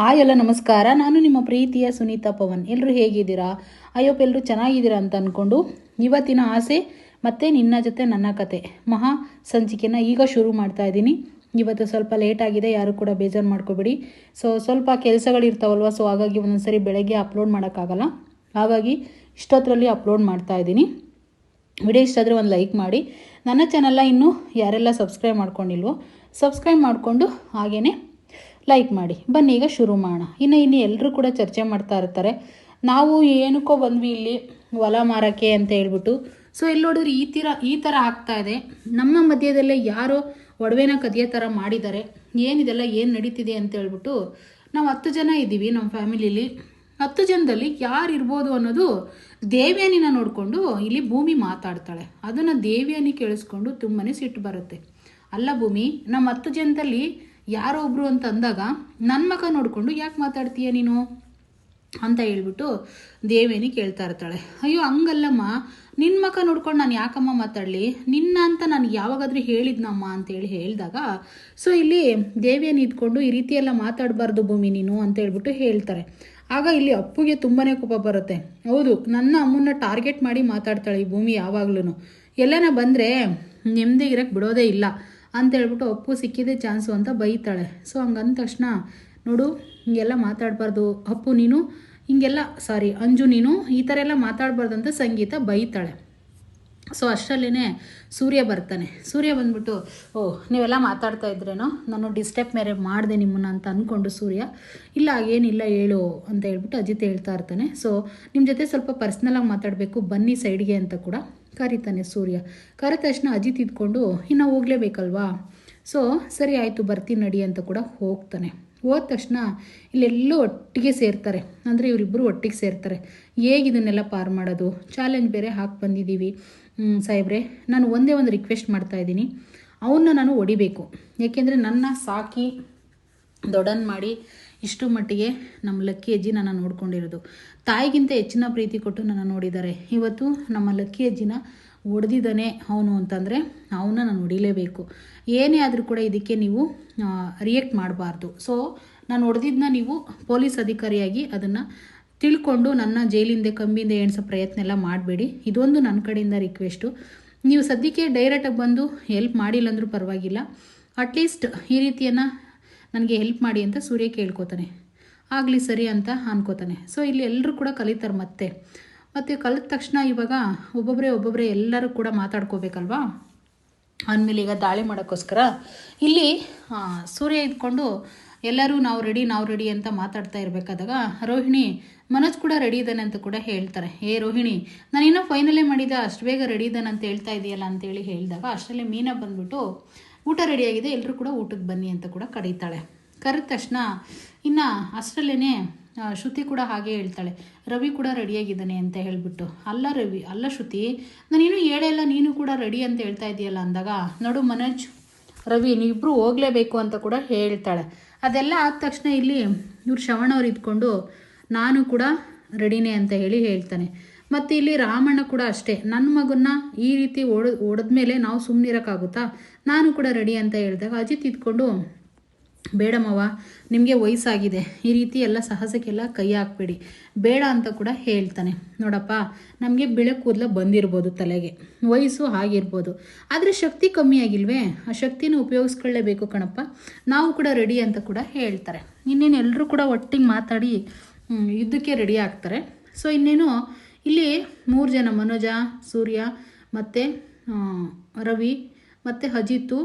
Hi ಎಲ್ಲ ನಮಸ್ಕಾರ. ನಾನು ನಿಮ್ಮ ಪ್ರೀತಿಯ ಸುನೀತಾ ಪವನ್. ಎಲ್ಲರೂ ಹೇಗಿದ್ದೀರಾ? ಅಯ್ಯಪ್ಪ ಎಲ್ಲರೂ ಚೆನ್ನಾಗಿದ್ದೀರಾ ಅಂತ ಅಂದ್ಕೊಂಡು ಇವತ್ತಿನ ಆಸೆ ಮತ್ತು ನಿನ್ನ ಜೊತೆ ನನ್ನ ಕತೆ ಮಹಾ ಸಂಚಿಕೆನ ಈಗ ಶುರು ಮಾಡ್ತಾ ಇದ್ದೀನಿ. ಇವತ್ತು ಸ್ವಲ್ಪ ಲೇಟ್ ಆಗಿದೆ, ಯಾರು ಕೂಡ ಬೇಜಾರು ಮಾಡ್ಕೋಬೇಡಿ. ಸ್ವಲ್ಪ ಕೆಲಸಗಳಿರ್ತಾವಲ್ವ, ಹಾಗಾಗಿ ಒಂದೊಂದ್ಸರಿ ಬೆಳಗ್ಗೆ ಅಪ್ಲೋಡ್ ಮಾಡೋಕ್ಕಾಗಲ್ಲ. ಹಾಗಾಗಿ ಇಷ್ಟೊತ್ತರಲ್ಲಿ ಅಪ್ಲೋಡ್ ಮಾಡ್ತಾ ಇದ್ದೀನಿ. ವಿಡಿಯೋ ಇಷ್ಟ ಆದರೆ ಒಂದು ಲೈಕ್ ಮಾಡಿ. ನನ್ನ ಚಾನಲ್ನ ಇನ್ನೂ ಯಾರೆಲ್ಲ ಸಬ್ಸ್ಕ್ರೈಬ್ ಮಾಡ್ಕೊಂಡಿಲ್ವೋ ಸಬ್ಸ್ಕ್ರೈಬ್ ಮಾಡಿಕೊಂಡು ಹಾಗೆಯೇ ಲೈಕ್ ಮಾಡಿ. ಬನ್ನಿ ಈಗ ಶುರು ಮಾಡೋಣ. ಇನ್ನು ಎಲ್ಲರೂ ಕೂಡ ಚರ್ಚೆ ಮಾಡ್ತಾ ಇರ್ತಾರೆ, ನಾವು ಏನಕ್ಕೋ ಬಂದ್ವಿ ಇಲ್ಲಿ ಹೊಲ ಮಾರಕ್ಕೆ ಅಂತ ಹೇಳ್ಬಿಟ್ಟು. ಇಲ್ಲಿ ನೋಡಿದ್ರೆ ಈ ಥರ ಆಗ್ತಾ ಇದೆ. ನಮ್ಮ ಮಧ್ಯದಲ್ಲೇ ಯಾರೋ ಒಡವೆನ ಕದಿಯೋ ಥರ ಮಾಡಿದ್ದಾರೆ. ಏನಿದೆಲ್ಲ ಏನು ನಡೀತಿದೆ ಅಂತ ಹೇಳ್ಬಿಟ್ಟು ನಾವು 10 ಜನ ಇದ್ದೀವಿ ನಮ್ಮ ಫ್ಯಾಮಿಲಿಲಿ. 10 ಜನದಲ್ಲಿ ಯಾರು ಇರ್ಬೋದು ಅನ್ನೋದು ದೇವ್ಯಾನಿನ ನೋಡಿಕೊಂಡು ಇಲ್ಲಿ ಭೂಮಿ ಮಾತಾಡ್ತಾಳೆ. ಅದನ್ನು ದೇವ್ಯಾನಿ ಕೇಳಿಸ್ಕೊಂಡು ತುಂಬಾ ಸಿಟ್ಟು ಬರುತ್ತೆ. ಅಲ್ಲ ಭೂಮಿ, ನಮ್ಮ 10 ಜನದಲ್ಲಿ ಯಾರೋ ಒಬ್ರು ಅಂತ ಅಂದಾಗ ನನ್ನ ಮಗ ನೋಡಿಕೊಂಡು ಯಾಕೆ ಮಾತಾಡ್ತೀಯ ನೀನು ಅಂತ ಹೇಳ್ಬಿಟ್ಟು ದೇವೇನಿ ಕೇಳ್ತಾ ಇರ್ತಾಳೆ. ಅಯ್ಯೋ ಹಂಗಲ್ಲಮ್ಮ, ನಿನ್ನ ಮಗ ನೋಡ್ಕೊಂಡು ನಾನು ಯಾಕಮ್ಮ ಮಾತಾಡಲಿ, ನಿನ್ನ ಅಂತ ನಾನು ಯಾವಾಗಾದ್ರೂ ಹೇಳಿದ್ನಮ್ಮ ಅಂತೇಳಿ ಹೇಳಿದಾಗ ಇಲ್ಲಿ ದೇವೇನಿ ಇದ್ಕೊಂಡು ಈ ರೀತಿ ಎಲ್ಲ ಮಾತಾಡಬಾರ್ದು ಭೂಮಿ ನೀನು ಅಂತ ಹೇಳ್ಬಿಟ್ಟು ಹೇಳ್ತಾರೆ. ಆಗ ಇಲ್ಲಿ ಅಪ್ಪುಗೆ ತುಂಬಾ ಕೋಪ ಬರುತ್ತೆ. ಹೌದು, ನನ್ನ ಅಮ್ಮನ್ನ ಟಾರ್ಗೆಟ್ ಮಾಡಿ ಮಾತಾಡ್ತಾಳೆ ಈ ಭೂಮಿ ಯಾವಾಗ್ಲೂ. ಎಲ್ಲನ ಬಂದರೆ ನೆಮ್ಮದಿಗಿರಕ್ಕೆ ಬಿಡೋದೇ ಇಲ್ಲ ಅಂತ ಹೇಳ್ಬಿಟ್ಟು ಅಪ್ಪು ಸಿಕ್ಕಿದೆ ಚಾನ್ಸು ಅಂತ ಬೈತಾಳೆ. ಹಂಗಂದ ತಕ್ಷಣ ನೋಡು, ಹಿಂಗೆಲ್ಲ ಮಾತಾಡಬಾರ್ದು ಅಪ್ಪು ನೀನು, ಅಂಜು ನೀನು ಈ ಥರ ಎಲ್ಲ ಮಾತಾಡಬಾರ್ದು ಅಂತ ಸಂಗೀತ ಬೈತಾಳೆ. ಅಷ್ಟರಲ್ಲೇ ಸೂರ್ಯ ಬರ್ತಾನೆ. ಸೂರ್ಯ ಬಂದ್ಬಿಟ್ಟು, ನೀವೆಲ್ಲ ಮಾತಾಡ್ತಾ ಇದ್ರೇನೋ, ನಾನು ಡಿಸ್ಟರ್ಬ್ ಮೇರೆ ಮಾಡಿದೆ ನಿಮ್ಮನ್ನ ಅಂತ ಅಂದ್ಕೊಂಡು ಸೂರ್ಯ, ಇಲ್ಲ ಏನಿಲ್ಲ ಹೇಳು ಅಂತ ಹೇಳ್ಬಿಟ್ಟು ಅಜಿತ್ ಹೇಳ್ತಾ ಇರ್ತಾನೆ. ನಿಮ್ಮ ಜೊತೆ ಸ್ವಲ್ಪ ಪರ್ಸ್ನಲಾಗಿ ಮಾತಾಡಬೇಕು, ಬನ್ನಿ ಸೈಡ್ಗೆ ಅಂತ ಕೂಡ ಕರೀತಾನೆ ಸೂರ್ಯ. ಕರೆದ ತಕ್ಷಣ ಅಜಿತ್ ಇದ್ಕೊಂಡು ಇನ್ನು ಹೋಗಲೇಬೇಕಲ್ವಾ, ಸರಿ ಆಯಿತು ಬರ್ತೀನಿ ನಡಿ ಅಂತ ಕೂಡ ಹೋಗ್ತಾನೆ. ಹೋದ ತಕ್ಷಣ ಇಲ್ಲೆಲ್ಲೂ ಒಟ್ಟಿಗೆ ಸೇರ್ತಾರೆ. ಅಂದರೆ ಇವರಿಬ್ಬರು ಒಟ್ಟಿಗೆ ಸೇರ್ತಾರೆ. ಹೇಗಿದನ್ನೆಲ್ಲ ಪಾರು ಮಾಡೋದು, ಚಾಲೆಂಜ್ ಬೇರೆ ಹಾಕಿ ಬಂದಿದ್ದೀವಿ ಸಾಹೇಬ್ರೆ, ನಾನು ಒಂದೇ ಒಂದು ರಿಕ್ವೆಸ್ಟ್ ಮಾಡ್ತಾಯಿದ್ದೀನಿ, ಅವನ್ನ ನಾನು ಹೊಡಿಬೇಕು. ಏಕೆಂದರೆ ನನ್ನ ಸಾಕಿ ದೊಡ್ಡನ್ ಮಾಡಿ ಇಷ್ಟು ಮಟ್ಟಿಗೆ ನಮ್ಮ ಲಕ್ಕಿ ಅಜ್ಜಿ ನನ್ನ ನೋಡ್ಕೊಂಡಿರೋದು. ತಾಯಿಗಿಂತ ಹೆಚ್ಚಿನ ಪ್ರೀತಿ ಕೊಟ್ಟು ನನ್ನ ನೋಡಿದ್ದಾರೆ. ಇವತ್ತು ನಮ್ಮ ಲಕ್ಕಿ ಅಜ್ಜಿನ ಹೊಡೆದಿದ್ದಾನೆ ಅವನು ಅಂತಂದರೆ ಅವನ್ನ ನಾನು ಹೊಡಿಲೇಬೇಕು. ಏನೇ ಆದರೂ ಕೂಡ ಇದಕ್ಕೆ ನೀವು ರಿಯಾಕ್ಟ್ ಮಾಡಬಾರ್ದು. ನಾನು ಹೊಡೆದಿದ್ದನ್ನ ನೀವು ಪೊಲೀಸ್ ಅಧಿಕಾರಿಯಾಗಿ ಅದನ್ನು ತಿಳ್ಕೊಂಡು ನನ್ನ ಜೈಲಿಂದ ಕಂಬಿಯಿಂದ ಎಣಿಸೋ ಪ್ರಯತ್ನ ಎಲ್ಲ ಮಾಡಬೇಡಿ. ಇದೊಂದು ನನ್ನ ಕಡೆಯಿಂದ ರಿಕ್ವೆಸ್ಟು. ನೀವು ಸದ್ಯಕ್ಕೆ ಡೈರೆಕ್ಟಾಗಿ ಬಂದು ಹೆಲ್ಪ್ ಮಾಡಿಲ್ಲ ಅಂದರೂ ಪರವಾಗಿಲ್ಲ, ಅಟ್ಲೀಸ್ಟ್ ಈ ರೀತಿಯನ್ನು ನನಗೆ ಹೆಲ್ಪ್ ಮಾಡಿ ಅಂತ ಸೂರ್ಯ ಕೇಳ್ಕೊತಾನೆ. ಆಗಲಿ ಸರಿ ಅಂತ ಅನ್ಕೋತಾನೆ. ಇಲ್ಲಿ ಎಲ್ಲರೂ ಕೂಡ ಕಲಿತಾರೆ. ಮತ್ತು ಕಲಿತ ತಕ್ಷಣ ಇವಾಗ ಒಬ್ಬೊಬ್ಬರೇ ಎಲ್ಲರೂ ಕೂಡ ಮಾತಾಡ್ಕೋಬೇಕಲ್ವಾ. ಅಂದಮೇಲೆ ಈಗ ದಾಳಿ ಮಾಡೋಕ್ಕೋಸ್ಕರ ಇಲ್ಲಿ ಸೂರ್ಯ ಇದ್ಕೊಂಡು ಎಲ್ಲರೂ ನಾವು ರೆಡಿ ಅಂತ ಮಾತಾಡ್ತಾ ಇರಬೇಕಾದಾಗ ರೋಹಿಣಿ, ಮನೋಜ್ ಕೂಡ ರೆಡಿ ಇದ್ದಾನೆ ಅಂತ ಕೂಡ ಹೇಳ್ತಾರೆ. ರೋಹಿಣಿ, ನಾನಿನ್ನೂ ಫೈನಲೇ ಮಾಡಿದ, ಅಷ್ಟು ಬೇಗ ರೆಡಿ ಇದ್ದಾನೆ ಅಂತ ಹೇಳ್ತಾ ಇದೆಯಲ್ಲ ಅಂತೇಳಿ ಹೇಳಿದಾಗ ಅಷ್ಟರಲ್ಲೇ ಮೀನಾ ಬಂದ್ಬಿಟ್ಟು ಊಟ ರೆಡಿಯಾಗಿದೆ, ಎಲ್ಲರೂ ಕೂಡ ಊಟಕ್ಕೆ ಬನ್ನಿ ಅಂತ ಕೂಡ ಕರೀತಾಳೆ. ಕರೆದ ತಕ್ಷಣ ಇನ್ನು ಅಷ್ಟರಲ್ಲೇ ಶ್ರುತಿ ಕೂಡ ಹಾಗೆ ಹೇಳ್ತಾಳೆ, ರವಿ ಕೂಡ ರೆಡಿಯಾಗಿದ್ದಾನೆ ಅಂತ ಹೇಳಿಬಿಟ್ಟು. ಅಲ್ಲ ಶ್ರುತಿ, ನಾನೇನು ಹೇಳಲ್ಲ, ನೀನು ಕೂಡ ರೆಡಿ ಅಂತ ಹೇಳ್ತಾ ಇದೆಯಲ್ಲ ಅಂದಾಗ, ನೋಡು ಮನೋಜ್, ರವಿ ನೀವಿಬ್ಬರು ಹೋಗಲೇಬೇಕು ಅಂತ ಕೂಡ ಹೇಳ್ತಾಳೆ. ಅದೆಲ್ಲ ಆದ ತಕ್ಷಣ ಇಲ್ಲಿ ಇವ್ರು ಶ್ರವಣವ್ರು ಇದ್ಕೊಂಡು ನಾನು ಕೂಡ ರೆಡಿನೇ ಅಂತ ಹೇಳ್ತಾನೆ. ಮತ್ತು ಇಲ್ಲಿ ರಾಮಣ್ಣ ಕೂಡ ಅಷ್ಟೇ, ನನ್ನ ಮಗನ್ನ ಈ ರೀತಿ ಹೊಡೆದ್ಮೇಲೆ ನಾವು ಸುಮ್ಮನಿರೋಕ್ಕಾಗುತ್ತಾ, ನಾನು ಕೂಡ ರೆಡಿ ಅಂತ ಹೇಳಿದಾಗ ಅಜಿತ್ ಇದ್ಕೊಂಡು, ಬೇಡಮ್ಮವ ನಿಮಗೆ ವಯಸ್ಸಾಗಿದೆ, ಈ ರೀತಿ ಎಲ್ಲ ಸಾಹಸಕ್ಕೆಲ್ಲ ಕೈ ಹಾಕಬೇಡಿ, ಬೇಡ ಅಂತ ಕೂಡ ಹೇಳ್ತಾನೆ. ನೋಡಪ್ಪ, ನಮಗೆ ಬಿಳೆ ಕೂದಲ ಬಂದಿರ್ಬೋದು, ತಲೆಗೆ ವಯಸ್ಸು ಆಗಿರ್ಬೋದು, ಆದರೆ ಶಕ್ತಿ ಕಮ್ಮಿ ಆಗಿಲ್ವೇ, ಆ ಶಕ್ತಿನ ಉಪಯೋಗಿಸ್ಕೊಳ್ಳೇಬೇಕು ಕಣಪ್ಪ, ನಾವು ಕೂಡ ರೆಡಿ ಅಂತ ಕೂಡ ಹೇಳ್ತಾರೆ. ಇನ್ನೇನು ಎಲ್ಲರೂ ಕೂಡ ಒಟ್ಟಿಗೆ ಮಾತಾಡಿ ಯುದ್ಧಕ್ಕೆ ರೆಡಿ ಆಗ್ತಾರೆ. ಇನ್ನೇನು ಇಲ್ಲಿ 3 ಜನ, ಮನೋಜ, ಸೂರ್ಯ ಮತ್ತು ರವಿ ಮತ್ತು ಅಜಿತ್ತು,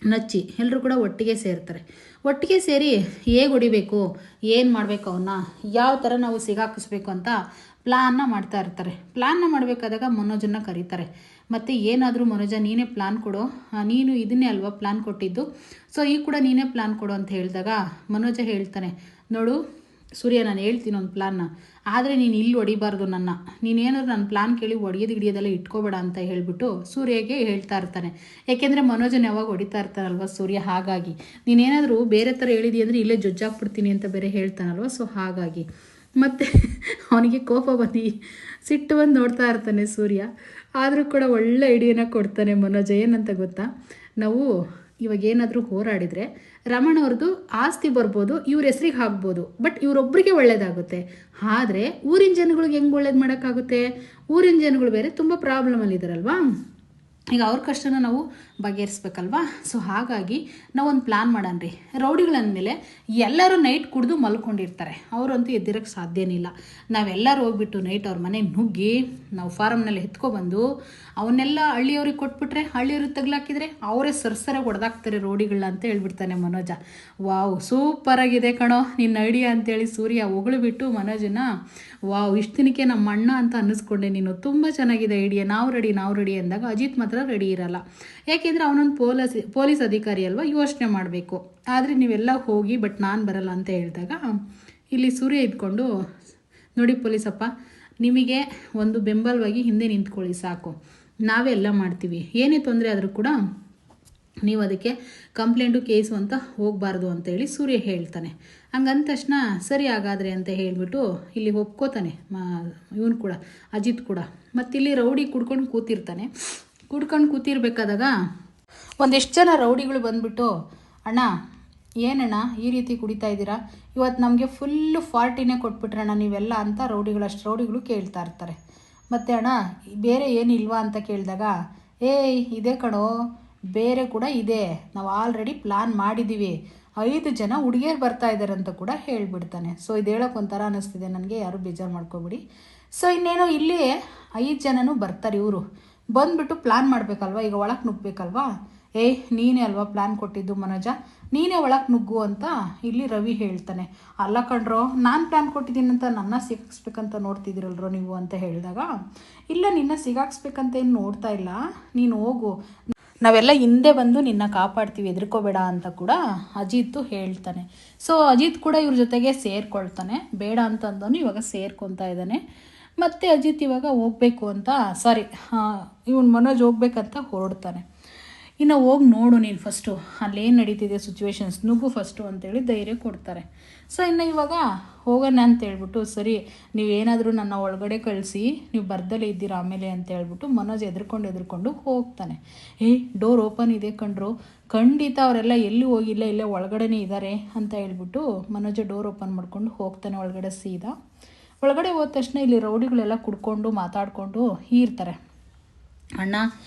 ನಚ್ಚಿ ಎಲ್ಲರೂ ಕೂಡ ಒಟ್ಟಿಗೆ ಸೇರ್ತಾರೆ. ಒಟ್ಟಿಗೆ ಸೇರಿ ಹೇಗೆ ಹೊಡಿಬೇಕು, ಏನು ಮಾಡಬೇಕು, ಅವನ್ನ ಯಾವ ಥರ ನಾವು ಸಿಗಾಕಿಸ್ಬೇಕು ಅಂತ ಪ್ಲ್ಯಾನ್ನ ಮಾಡ್ತಾ ಇರ್ತಾರೆ. ಪ್ಲ್ಯಾನ್ನ ಮಾಡಬೇಕಾದಾಗ ಮನೋಜನ್ನು ಕರೀತಾರೆ. ಮತ್ತು ಏನಾದರೂ ಮನೋಜ ನೀನೇ ಪ್ಲ್ಯಾನ್ ಕೊಡು, ನೀನು ಇದನ್ನೇ ಅಲ್ವಾ ಪ್ಲ್ಯಾನ್ ಕೊಟ್ಟಿದ್ದು, ಈಗ ಕೂಡ ನೀನೇ ಪ್ಲ್ಯಾನ್ ಕೊಡು ಅಂತ ಹೇಳಿದಾಗ ಮನೋಜ ಹೇಳ್ತಾನೆ, ನೋಡು ಸೂರ್ಯ, ನಾನು ಹೇಳ್ತೀನಿ ಒಂದು ಪ್ಲ್ಯಾನ್ನ, ಆದರೆ ನೀನು ಇಲ್ಲಿ ಹೊಡಿಬಾರ್ದು, ನೀನೇನಾದ್ರು ನನ್ನ ಪ್ಲ್ಯಾನ್ ಕೇಳಿ ಹಿಡಿಯೋದೆಲ್ಲ ಇಟ್ಕೋಬೇಡ ಅಂತ ಹೇಳಿಬಿಟ್ಟು ಸೂರ್ಯಗೆ ಹೇಳ್ತಾ ಇರ್ತಾನೆ. ಯಾಕೆಂದರೆ ಮನೋಜನ ಯಾವಾಗ ಹೊಡಿತಾ ಇರ್ತಾರಲ್ವ ಸೂರ್ಯ, ಹಾಗಾಗಿ ನೀನೇನಾದರೂ ಬೇರೆ ಥರ ಹೇಳಿದಿ ಅಂದರೆ ಇಲ್ಲೇ ಜೊಜ್ಜಾಕ್ಬಿಡ್ತೀನಿ ಅಂತ ಬೇರೆ ಹೇಳ್ತಾನಲ್ವ. ಹಾಗಾಗಿ ಮತ್ತು ಅವನಿಗೆ ಕೋಪ ಬಂದು ಸಿಟ್ಟು ಬಂದು ನೋಡ್ತಾ ಇರ್ತಾನೆ ಸೂರ್ಯ. ಆದರೂ ಕೂಡ ಒಳ್ಳೆ ಐಡಿಯಾನ ಕೊಡ್ತಾನೆ ಮನೋಜ. ಏನಂತ ಗೊತ್ತಾ, ನಾವು ಇವಾಗ ಏನಾದರೂ ಹೋರಾಡಿದರೆ ರಮಣ ಅವ್ರದ್ದು ಆಸ್ತಿ ಬರ್ಬೋದು, ಇವ್ರ ಹೆಸ್ರಿಗೆ ಆಗ್ಬೋದು, ಬಟ್ ಇವರೊಬ್ಬರಿಗೆ ಒಳ್ಳೇದಾಗುತ್ತೆ. ಆದರೆ ಊರಿನ ಜನಗಳಿಗೆ ಹೆಂಗೆ ಒಳ್ಳೇದು ಮಾಡೋಕ್ಕಾಗುತ್ತೆ? ಊರಿನ ಜನಗಳು ಬೇರೆ ತುಂಬ ಪ್ರಾಬ್ಲಮಲ್ಲಿದ್ದಾರಲ್ವಾ. ಈಗ ಅವ್ರ ಕಷ್ಟನ ನಾವು ಬಗೆಹರಿಸ್ಬೇಕಲ್ವಾ. ಸೊ ಹಾಗಾಗಿ ನಾವೊಂದು ಪ್ಲ್ಯಾನ್ ಮಾಡೋಣ. ರೌಡಿಗಳಂದಮೇಲೆ ಎಲ್ಲರೂ ನೈಟ್ ಕುಡಿದು ಮಲ್ಕೊಂಡಿರ್ತಾರೆ, ಅವರಂತೂ ಎದ್ದಿರೋಕ್ಕೆ ಸಾಧ್ಯನೇ ಇಲ್ಲ. ನಾವೆಲ್ಲರೂ ಹೋಗ್ಬಿಟ್ಟು ನೈಟ್ ಅವ್ರ ಮನೆಗೆ ನುಗ್ಗಿ ನಾವು ಫಾರಮ್ನಲ್ಲಿ ಎತ್ಕೊಬಂದು ಅವನ್ನೆಲ್ಲ ಹಳ್ಳಿಯವ್ರಿಗೆ ಕೊಟ್ಬಿಟ್ರೆ, ಹಳ್ಳಿಯವ್ರಿಗೆ ತಗ್ಲಾಕಿದ್ರೆ ಅವರೇ ಸರ್ಸರಾಗಿ ಹೊಡೆದಾಕ್ತಾರೆ ರೌಡಿಗಳನ್ನ ಅಂತ ಹೇಳ್ಬಿಡ್ತಾನೆ ಮನೋಜ. ವಾವ್, ಸೂಪರಾಗಿದೆ ಕಣೋ ನಿನ್ನ ಐಡಿಯಾ ಅಂತೇಳಿ ಸೂರ್ಯ ಹೊಗಳ್ಬಿಟ್ಟು ಮನೋಜನ, ವಾವ್ ಇಷ್ಟು ದಿನಕ್ಕೆ ನಮ್ಮ ಅಣ್ಣ ಅಂತ ಅನ್ನಿಸ್ಕೊಂಡೆ ನೀನು, ತುಂಬ ಚೆನ್ನಾಗಿದೆ ಐಡಿಯಾ, ನಾವು ರೆಡಿ ಅಂದಾಗ ಅಜಿತ್ ಮಾತ್ರ ರೆಡಿ ಇರಲ್ಲ. ಯಾಕೆಂದರೆ ಅವನೊಂದು ಪೊಲೀಸ್ ಅಧಿಕಾರಿ ಅಲ್ವಾ, ಯೋಚನೆ ಮಾಡಬೇಕು. ಆದರೆ ನೀವೆಲ್ಲ ಹೋಗಿ ಬಟ್ ನಾನು ಬರಲ್ಲ ಅಂತ ಹೇಳಿದಾಗ ಇಲ್ಲಿ ಸೂರ್ಯ ಇದ್ಕೊಂಡು, ನೋಡಿ ಪೊಲೀಸಪ್ಪ, ನಿಮಗೆ ಒಂದು ಬೆಂಬಲವಾಗಿ ಹಿಂದೆ ನಿಂತ್ಕೊಳ್ಳಿ ಸಾಕು, ನಾವೇ ಎಲ್ಲ ಮಾಡ್ತೀವಿ, ಏನೇ ತೊಂದರೆ ಆದರೂ ಕೂಡ ನೀವು ಅದಕ್ಕೆ ಕಂಪ್ಲೇಂಟು ಕೇಸು ಅಂತ ಹೋಗಬಾರ್ದು ಅಂತೇಳಿ ಸೂರ್ಯ ಹೇಳ್ತಾನೆ. ಹಂಗಂದ ತಕ್ಷಣ ಸರಿ ಹಾಗಾದರೆ ಅಂತ ಹೇಳಿಬಿಟ್ಟು ಇಲ್ಲಿ ಒಪ್ಕೋತಾನೆ ಇವನು ಕೂಡ, ಅಜಿತ್ ಕೂಡ. ಮತ್ತಿಲ್ಲಿ ರೌಡಿ ಕುಡ್ಕೊಂಡು ಕೂತಿರ್ಬೇಕಾದಾಗ ಒಂದಿಷ್ಟು ಜನ ರೌಡಿಗಳು ಬಂದ್ಬಿಟ್ಟು, ಅಣ್ಣ ಏನಣ್ಣ ಈ ರೀತಿ ಕುಡಿತಾ ಇದ್ದೀರಾ, ಇವತ್ತು ನಮಗೆ ಫುಲ್ಲು ಫಾರ್ಟಿನೇ ಕೊಟ್ಬಿಟ್ರಣ್ಣ ನೀವೆಲ್ಲ ಅಂತ ರೌಡಿಗಳು ಕೇಳ್ತಾ ಇರ್ತಾರೆ. ಮತ್ತು ಅಣ್ಣ ಬೇರೆ ಏನಿಲ್ವಾ ಅಂತ ಕೇಳಿದಾಗ, ಏಯ್ ಇದೆ ಕಣೋ, ಬೇರೆ ಕೂಡ ಇದೆ, ನಾವು ಆಲ್ರೆಡಿ ಪ್ಲ್ಯಾನ್ ಮಾಡಿದ್ದೀವಿ, 5 ಜನ ಹುಡುಗಿಯರು ಬರ್ತಾ ಇದ್ದಾರೆ ಅಂತ ಕೂಡ ಹೇಳಿಬಿಡ್ತಾನೆ. ಸೊ ಇದು ಹೇಳೋಕೆ ಒಂಥರ ಅನ್ನಿಸ್ತಿದೆ ನನಗೆ, ಯಾರು ಬೇಜಾರು ಮಾಡ್ಕೊಬಿಡಿ. ಸೊ ಇನ್ನೇನೋ ಇಲ್ಲಿ 5 ಜನನೂ ಬರ್ತಾರೆ. ಇವರು ಬಂದುಬಿಟ್ಟು ಪ್ಲ್ಯಾನ್ ಮಾಡಬೇಕಲ್ವ, ಈಗ ಒಳಗೆ ನುಗ್ಗಬೇಕಲ್ವಾ. ಏಯ್ ನೀನೇ ಅಲ್ವಾ ಪ್ಲ್ಯಾನ್ ಕೊಟ್ಟಿದ್ದು ಮನೋಜ, ನೀನೇ ಒಳಗೆ ನುಗ್ಗು ಅಂತ ಇಲ್ಲಿ ರವಿ ಹೇಳ್ತಾನೆ. ಅಲ್ಲ ಕಣ್ರೋ, ನಾನು ಪ್ಲ್ಯಾನ್ ಕೊಟ್ಟಿದ್ದೀನಿ ಅಂತ ನನ್ನ ಸಿಗಾಕ್ಸ್ಬೇಕಂತ ನೋಡ್ತಿದ್ದೀರಲ್ರೋ ನೀವು ಅಂತ ಹೇಳಿದಾಗ, ಇಲ್ಲ ನಿನ್ನ ಸಿಗಾಕ್ಸ್ಬೇಕಂತ ಏನು ನೋಡ್ತಾ ಇಲ್ಲ, ನೀನು ಹೋಗು, ನಾವೆಲ್ಲ ಹಿಂದೆ ಬಂದು ನಿನ್ನ ಕಾಪಾಡ್ತೀವಿ, ಹೆದರ್ಕೋಬೇಡ ಅಂತ ಕೂಡ ಅಜಿತ್ ಹೇಳ್ತಾನೆ. ಸೊ ಅಜಿತ್ ಕೂಡ ಇವ್ರ ಜೊತೆಗೆ ಸೇರ್ಕೊಳ್ತಾನೆ, ಬೇಡ ಅಂತಂದವನು ಇವಾಗ ಸೇರ್ಕೊತಾ ಇದ್ದಾನೆ. ಮತ್ತು ಅಜಿತ್ ಇವಾಗ ಹೋಗಬೇಕು ಅಂತ, ಇವನು ಮನೋಜ್ ಹೋಗ್ಬೇಕಂತ ಹೊರಡ್ತಾನೆ. ಇನ್ನು ಹೋಗಿ ನೋಡು ನೀನು ಫಸ್ಟು ಅಲ್ಲೇನು ನಡೀತಿದೆ ಸಿಚುವೇಶನ್ಸ್, ನುಗ್ಗು ಫಸ್ಟು ಅಂತೇಳಿ ಧೈರ್ಯ ಕೊಡ್ತಾರೆ. ಸೊ ಇನ್ನು ಇವಾಗ ಹೋಗೋಣ ಅಂತ ಹೇಳ್ಬಿಟ್ಟು, ಸರಿ ನೀವೇನಾದರೂ ನನ್ನ ಒಳಗಡೆ ಕಳಿಸಿ, ನೀವು ಬರ್ದಲ್ಲೇ ಇದ್ದೀರಾ ಆಮೇಲೆ ಅಂತ ಹೇಳ್ಬಿಟ್ಟು ಮನೋಜ್ ಎದ್ಕೊಂಡು ಹೋಗ್ತಾನೆ. ಡೋರ್ ಓಪನ್ ಇದೆ ಕಣ್ರು, ಖಂಡಿತ ಅವರೆಲ್ಲ ಎಲ್ಲೂ ಹೋಗಿಲ್ಲ, ಇಲ್ಲೇ ಒಳಗಡೆನೇ ಇದ್ದಾರೆ ಅಂತ ಹೇಳ್ಬಿಟ್ಟು ಮನೋಜ ಡೋರ್ ಓಪನ್ ಮಾಡ್ಕೊಂಡು ಹೋಗ್ತಾನೆ ಒಳಗಡೆ ಸೀದಾ. ಒಳಗಡೆ ಹೋದ ತಕ್ಷಣ ಇಲ್ಲಿ ರೌಡಿಗಳೆಲ್ಲ ಕುಡ್ಕೊಂಡು ಮಾತಾಡಿಕೊಂಡು ಇರ್ತಾರೆ. ಅಣ್ಣ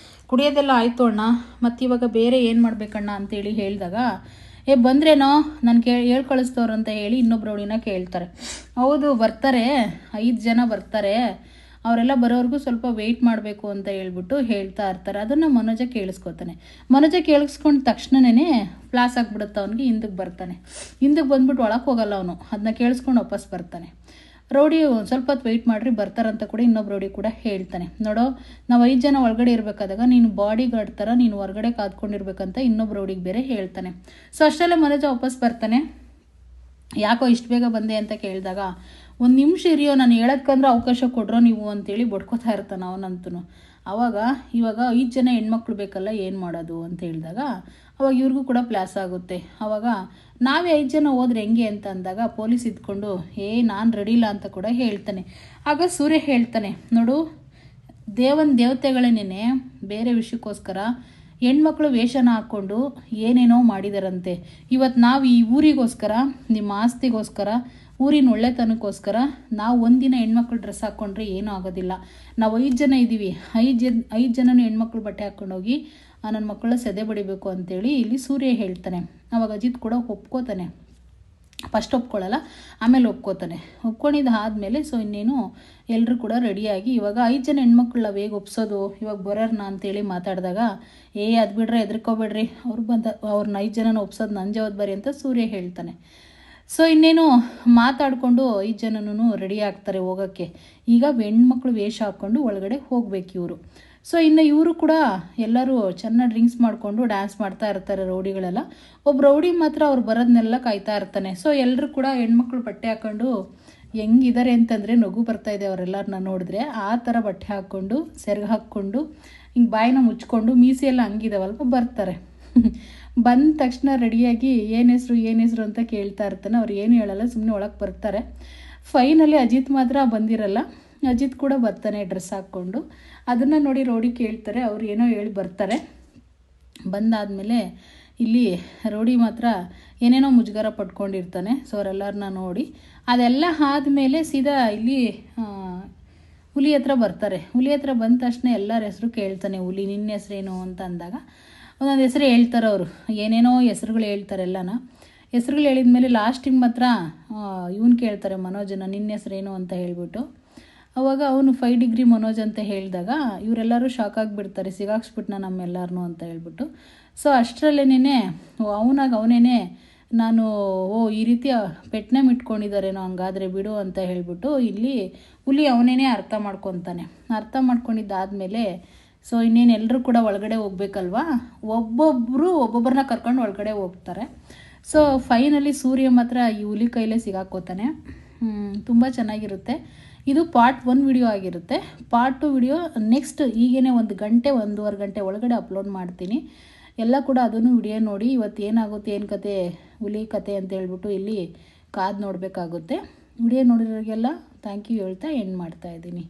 ಕುಡಿಯೋದೆಲ್ಲ ಆಯಿತು ಅಣ್ಣ, ಮತ್ತು ಇವಾಗ ಬೇರೆ ಏನು ಮಾಡಬೇಕಣ್ಣ ಅಂತೇಳಿ ಹೇಳಿದಾಗ, ಬಂದ್ರೇನೋ ನಾನು ಹೇಳಿ ಕಳಿಸ್ತವ್ರು ಅಂತ ಹೇಳಿ ಇನ್ನೊಬ್ರು ರೌಡಿನ ಕೇಳ್ತಾರೆ. ಹೌದು ಬರ್ತಾರೆ, 5 ಜನ ಬರ್ತಾರೆ, ಅವರೆಲ್ಲ ಬರೋವರೆಗೂ ಸ್ವಲ್ಪ ವೆಯ್ಟ್ ಮಾಡಬೇಕು ಅಂತ ಹೇಳ್ಬಿಟ್ಟು ಹೇಳ್ತಾ ಇರ್ತಾರೆ. ಅದನ್ನು ಮನೋಜ ಕೇಳಿಸ್ಕೊತಾನೆ. ಮನೋಜ ಕೇಳಿಸ್ಕೊಂಡ ತಕ್ಷಣನೇ ಫ್ಲಾಸ್ ಆಗಿಬಿಡುತ್ತೆ ಅವನಿಗೆ, ಹಿಂದಕ್ಕೆ ಬರ್ತಾನೆ. ಹಿಂದಕ್ಕೆ ಬಂದ್ಬಿಟ್ಟು ಒಳಗೆ ಹೋಗಲ್ಲ ಅವನು, ಅದನ್ನ ಕೇಳಿಸ್ಕೊಂಡು ವಾಪಸ್ ಬರ್ತಾನೆ. ರೌಡಿ ಸ್ವಲ್ಪ ಹೊತ್ತು ವೆಯ್ಟ್ ಮಾಡಿರಿ ಬರ್ತಾರಂತ ಕೂಡ ಇನ್ನೊಬ್ಬ ರೌಡಿ ಕೂಡ ಹೇಳ್ತಾನೆ. ನೋಡೋ, ನಾವು 5 ಜನ ಒಳಗಡೆ ಇರಬೇಕಾದಾಗ ನೀನು ಬಾಡಿ ಗಾರ್ಡ್ ಥರ ನೀನು ಹೊರಗಡೆ ಕಾದ್ಕೊಂಡಿರ್ಬೇಕಂತ ಇನ್ನೊಬ್ಬ ರೌಡಿಗೆ ಬೇರೆ ಹೇಳ್ತಾನೆ. ಸೊ ಅಷ್ಟೆಲ್ಲ ಮನೋಜ ವಾಪಸ್ ಬರ್ತಾನೆ. ಯಾಕೋ ಇಷ್ಟು ಬೇಗ ಬಂದೆ ಅಂತ ಕೇಳಿದಾಗ, 1 ನಿಮಿಷ ಇರಿಯೋ, ನಾನು ಹೇಳೋಕ್ಕಂದ್ರೆ ಅವಕಾಶ ಕೊಡ್ರೋ ನೀವು ಅಂತೇಳಿ ಬಡ್ಕೋತಾ ಇರ್ತಾನೆ ಅವನಂತೂ. ಇವಾಗ 5 ಜನ ಹೆಣ್ಮಕ್ಳು ಬೇಕಲ್ಲ, ಏನು ಮಾಡೋದು ಅಂತ ಹೇಳಿದಾಗ ಅವಾಗ ಇವ್ರಿಗೂ ಕೂಡ ಪ್ಲಾಸ್ ಆಗುತ್ತೆ. ಆವಾಗ ನಾವೇ 5 ಜನ ಹೋದ್ರೆ ಹೆಂಗೆ ಅಂತ ಅಂದಾಗ ಪೊಲೀಸ್ ಇದ್ಕೊಂಡು ನಾನು ರೆಡಿ ಇಲ್ಲ ಅಂತ ಕೂಡ ಹೇಳ್ತಾನೆ. ಆಗ ಸೂರ್ಯ ಹೇಳ್ತಾನೆ, ನೋಡು ದೇವತೆಗಳನ್ನೇ ಬೇರೆ ವಿಷಯಕ್ಕೋಸ್ಕರ ಹೆಣ್ಮಕ್ಳು ವೇಷನ ಹಾಕ್ಕೊಂಡು ಏನೇನೋ ಮಾಡಿದಾರಂತೆ. ಇವತ್ತು ನಾವು ಈ ಊರಿಗೋಸ್ಕರ, ನಿಮ್ಮ ಆಸ್ತಿಗೋಸ್ಕರ, ಊರಿನ ಒಳ್ಳೆತನಕ್ಕೋಸ್ಕರ ನಾವು ಒಂದಿನ ಹೆಣ್ಮಕ್ಳು ಡ್ರೆಸ್ ಹಾಕ್ಕೊಂಡ್ರೆ ಏನೂ ಆಗೋದಿಲ್ಲ. ನಾವು 5 ಜನ ಇದ್ದೀವಿ, 5 ಜನನೂ ಹೆಣ್ಮಕ್ಳು ಬಟ್ಟೆ ಹಾಕ್ಕೊಂಡೋಗಿ ನನ್ನ ಮಕ್ಕಳ ಸೆದೆ ಬಡಿಬೇಕು ಅಂತೇಳಿ ಇಲ್ಲಿ ಸೂರ್ಯ ಹೇಳ್ತಾನೆ. ಆವಾಗ ಅಜಿತ್ ಕೂಡ ಒಪ್ಕೋತಾನೆ. ಫಸ್ಟ್ ಒಪ್ಕೊಳ್ಳಲ್ಲ, ಆಮೇಲೆ ಒಪ್ಕೊಂಡಿದ್ದು ಆದಮೇಲೆ ಸೊ ಇನ್ನೇನು ಎಲ್ಲರೂ ಕೂಡ ರೆಡಿಯಾಗಿ ಇವಾಗ 5 ಜನ ಹೆಣ್ಮಕ್ಳನ್ನ ಹೇಗೆ ಒಪ್ಸೋದು, ಇವಾಗ ಬರೋರ್ನ ಅಂತೇಳಿ ಮಾತಾಡಿದಾಗ, ಅದು ಬಿಡ್ರೆ ಹೆದರ್ಕೋಬೇಡ್ರಿ, ಅವ್ರನ್ನ 5 ಜನನ ಒಪ್ಸೋದು ನನ್ನ ಜವಾಬ್ದಾರಿ ಅಂತ ಸೂರ್ಯ ಹೇಳ್ತಾನೆ. ಸೊ ಇನ್ನೇನು ಮಾತಾಡಿಕೊಂಡು 5 ಜನನೂ ರೆಡಿ ಆಗ್ತಾರೆ ಹೋಗೋಕ್ಕೆ. ಈಗ ಹೆಣ್ಮಕ್ಳು ವೇಷ ಹಾಕ್ಕೊಂಡು ಒಳಗಡೆ ಹೋಗ್ಬೇಕು ಇವರು. ಸೊ ಇನ್ನು ಇವರು ಕೂಡ ಎಲ್ಲರೂ ಚೆನ್ನಾಗಿ ಡ್ರಿಂಕ್ಸ್ ಮಾಡಿಕೊಂಡು ಡ್ಯಾನ್ಸ್ ಮಾಡ್ತಾ ಇರ್ತಾರೆ ರೌಡಿಗಳೆಲ್ಲ. ಒಬ್ಬ ರೌಡಿ ಮಾತ್ರ ಅವ್ರು ಬರೋದನ್ನೆಲ್ಲ ಕಾಯ್ತಾ ಇರ್ತಾನೆ. ಸೊ ಎಲ್ಲರೂ ಕೂಡ ಹೆಣ್ಮಕ್ಳು ಬಟ್ಟೆ ಹಾಕ್ಕೊಂಡು ಹೆಂಗಿದ್ದಾರೆ ಅಂತಂದರೆ ನಗು ಬರ್ತಾ ಇದೆ ಅವರೆಲ್ಲರನ್ನ ನೋಡಿದ್ರೆ. ಆ ಥರ ಬಟ್ಟೆ ಹಾಕ್ಕೊಂಡು ಸೆರಗು ಹಾಕ್ಕೊಂಡು ಹಿಂಗೆ ಬಾಯಿನ ಮುಚ್ಕೊಂಡು ಮೀಸೆಲ್ಲ ಹಂಗಿದಾವಲ್ಪ ಬರ್ತಾರೆ. ಬಂದ ತಕ್ಷಣ ರೆಡಿಯಾಗಿ ಏನು ಹೆಸರು ಅಂತ ಕೇಳ್ತಾ ಇರ್ತಾನೆ. ಅವ್ರು ಏನು ಹೇಳಲ್ಲ, ಸುಮ್ಮನೆ ಒಳಗೆ ಬರ್ತಾರೆ. ಫೈನಲಿ ಅಜಿತ್ ಮಾತ್ರ ಬಂದಿರಲ್ಲ. ಅಜಿತ್ ಕೂಡ ಬರ್ತಾನೆ ಡ್ರೆಸ್ ಹಾಕ್ಕೊಂಡು. ಅದನ್ನು ನೋಡಿ ರೌಡಿ ಕೇಳ್ತಾರೆ, ಅವ್ರು ಏನೋ ಹೇಳಿ ಬರ್ತಾರೆ. ಬಂದಾದಮೇಲೆ ಇಲ್ಲಿ ರೌಡಿ ಮಾತ್ರ ಏನೇನೋ ಮುಜುಗರ ಪಟ್ಕೊಂಡಿರ್ತಾನೆ. ಸೊ ಅವರೆಲ್ಲರನ್ನ ನೋಡಿ ಅದೆಲ್ಲ ಆದಮೇಲೆ ಸೀದಾ ಇಲ್ಲಿ ಹುಲಿ ಹತ್ರ ಬರ್ತಾರೆ. ಹುಲಿ ಹತ್ರ ಬಂದ ತಕ್ಷಣ ಎಲ್ಲರ ಹೆಸರು ಕೇಳ್ತಾನೆ ಹುಲಿ. ನಿನ್ನ ಹೆಸ್ರೇನು ಅಂತ ಅಂದಾಗ ಒಂದೊಂದು ಹೆಸರು ಹೇಳ್ತಾರೆ ಅವರು. ಏನೇನೋ ಹೆಸ್ರುಗಳು ಹೇಳ್ತಾರೆ ಎಲ್ಲನ. ಹೆಸ್ರುಗಳು ಹೇಳಿದ್ಮೇಲೆ ಲಾಸ್ಟಿಗೆ ಮಾತ್ರ ಇವನು ಕೇಳ್ತಾರೆ ಮನೋಜನ, ನಿನ್ನ ಹೆಸ್ರೇನು ಅಂತ ಹೇಳ್ಬಿಟ್ಟು. ಅವಾಗ ಅವನು 5 ಡಿಗ್ರಿ ಮನೋಜ್ ಅಂತ ಹೇಳಿದಾಗ ಇವರೆಲ್ಲರೂ ಶಾಕ್ ಆಗಿಬಿಡ್ತಾರೆ, ಸಿಗಾಕ್ಸ್ಬಿಟ್ನ ನಮ್ಮೆಲ್ಲರನ್ನೂ ಅಂತ ಹೇಳ್ಬಿಟ್ಟು. ಸೊ ಅಷ್ಟರಲ್ಲೇನೇ ಅವನೇನೆ ನಾನು ಈ ರೀತಿ ಪೆಟ್ನೆ ಇಟ್ಕೊಂಡಿದ್ದಾರೇನೋ, ಹಂಗಾದರೆ ಬಿಡು ಅಂತ ಹೇಳ್ಬಿಟ್ಟು ಇಲ್ಲಿ ಹುಲಿ ಅವನೇನೆ ಅರ್ಥ ಮಾಡ್ಕೊತಾನೆ. ಅರ್ಥ ಮಾಡ್ಕೊಂಡಿದ್ದಾದಮೇಲೆ ಸೊ ಇನ್ನೇನು ಎಲ್ಲರೂ ಕೂಡ ಒಳಗಡೆ ಹೋಗ್ಬೇಕಲ್ವಾ, ಒಬ್ಬೊಬ್ಬರನ್ನ ಕರ್ಕೊಂಡು ಒಳಗಡೆ ಹೋಗ್ತಾರೆ. ಸೊ ಫೈನಲಿ ಸೂರ್ಯ ಮಾತ್ರ ಈ ಹುಲಿ ಕೈಲೇ ಸಿಗಾಕೋತಾನೆ. ತುಂಬ ಚೆನ್ನಾಗಿರುತ್ತೆ. ಇದು ಪಾರ್ಟ್ 1 ವಿಡಿಯೋ ಆಗಿರುತ್ತೆ. ಪಾರ್ಟ್ 2 ವಿಡಿಯೋ ನೆಕ್ಸ್ಟ್ ಈಗೇನೆ 1 ಗಂಟೆ 1.5 ಗಂಟೆ ಒಳಗಡೆ ಅಪ್ಲೋಡ್ ಮಾಡ್ತೀನಿ. ಎಲ್ಲ ಕೂಡ ಅದನ್ನು ವಿಡಿಯೋ ನೋಡಿ ಇವತ್ತು ಏನಾಗುತ್ತೆ, ಏನು ಕತೆ, ಹುಲಿ ಕತೆ ಅಂತ ಹೇಳ್ಬಿಟ್ಟು ಇಲ್ಲಿ ಕಾದು ನೋಡಬೇಕಾಗುತ್ತೆ. ವಿಡಿಯೋ ನೋಡಿರೋರಿಗೆಲ್ಲ ಥ್ಯಾಂಕ್ ಯು ಹೇಳ್ತಾ ಎಂಡ್ ಮಾಡ್ತಾಯಿದ್ದೀನಿ.